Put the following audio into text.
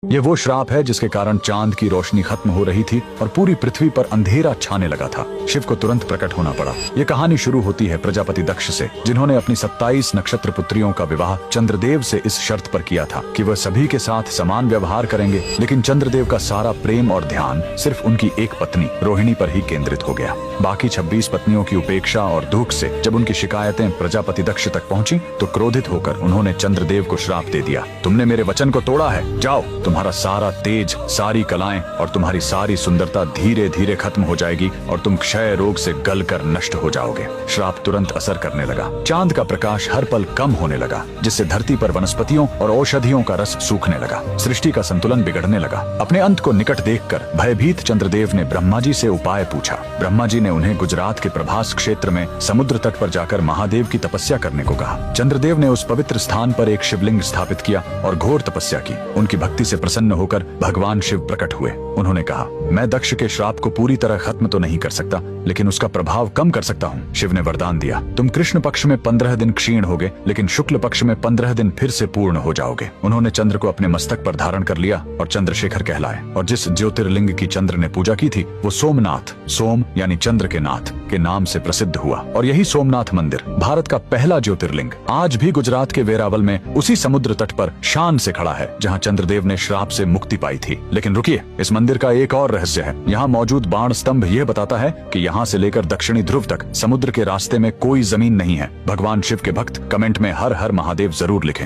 ये वो श्राप है जिसके कारण चांद की रोशनी खत्म हो रही थी और पूरी पृथ्वी पर अंधेरा छाने लगा था। शिव को तुरंत प्रकट होना पड़ा। ये कहानी शुरू होती है प्रजापति दक्ष से, जिन्होंने अपनी 27 नक्षत्र पुत्रियों का विवाह चंद्रदेव से इस शर्त पर किया था कि वह सभी के साथ समान व्यवहार करेंगे। लेकिन चंद्रदेव का सारा प्रेम और ध्यान सिर्फ उनकी एक पत्नी रोहिणी पर ही केंद्रित हो गया। बाकी 26 पत्नियों की उपेक्षा और दुख से जब उनकी शिकायतें प्रजापति दक्ष तक पहुंची तो क्रोधित होकर उन्होंने चंद्रदेव को श्राप दे दिया। तुमने मेरे वचन को तोड़ा है, जाओ, तुम्हारा सारा तेज, सारी कलाएं और तुम्हारी सारी सुंदरता धीरे धीरे खत्म हो जाएगी और तुम क्षय रोग से गलकर नष्ट हो जाओगे। श्राप तुरंत असर करने लगा। चांद का प्रकाश हर पल कम होने लगा, जिससे धरती पर वनस्पतियों और औषधियों का रस सूखने लगा। सृष्टि का संतुलन बिगड़ने लगा। अपने अंत को निकट देखकर भयभीत चंद्रदेव ने ब्रह्मा जी से उपाय पूछा। ब्रह्मा जी ने उन्हें गुजरात के प्रभास क्षेत्र में समुद्र तट पर जाकर महादेव की तपस्या करने को कहा। चंद्रदेव ने उस पवित्र स्थान पर एक शिवलिंग स्थापित किया और घोर तपस्या की। उनकी भक्ति से प्रसन्न होकर भगवान शिव प्रकट हुए। उन्होंने कहा, मैं दक्ष के श्राप को पूरी तरह खत्म तो नहीं कर सकता, लेकिन उसका प्रभाव कम कर सकता हूँ। शिव ने वरदान दिया, तुम कृष्ण पक्ष में 15 दिन क्षीण होगे, लेकिन शुक्ल पक्ष में 15 दिन फिर से पूर्ण हो जाओगे। उन्होंने चंद्र को अपने मस्तक पर धारण कर लिया और चंद्रशेखर कहलाए। और जिस ज्योतिर्लिंग की चंद्र ने पूजा की थी वो सोमनाथ, सोम यानी चंद्र के नाथ के नाम से प्रसिद्ध हुआ। और यही सोमनाथ मंदिर भारत का पहला ज्योतिर्लिंग आज भी गुजरात के वेरावल में उसी समुद्र तट पर शान से खड़ा है, जहाँ चंद्रदेव ने श्राप से मुक्ति पाई थी। लेकिन रुकिए, इस मंदिर का एक और रहस्य है। यहाँ मौजूद बाण स्तंभ यह बताता है कि यहाँ से लेकर दक्षिणी ध्रुव तक समुद्र के रास्ते में कोई जमीन नहीं है। भगवान शिव के भक्त कमेंट में हर हर महादेव जरूर लिखें।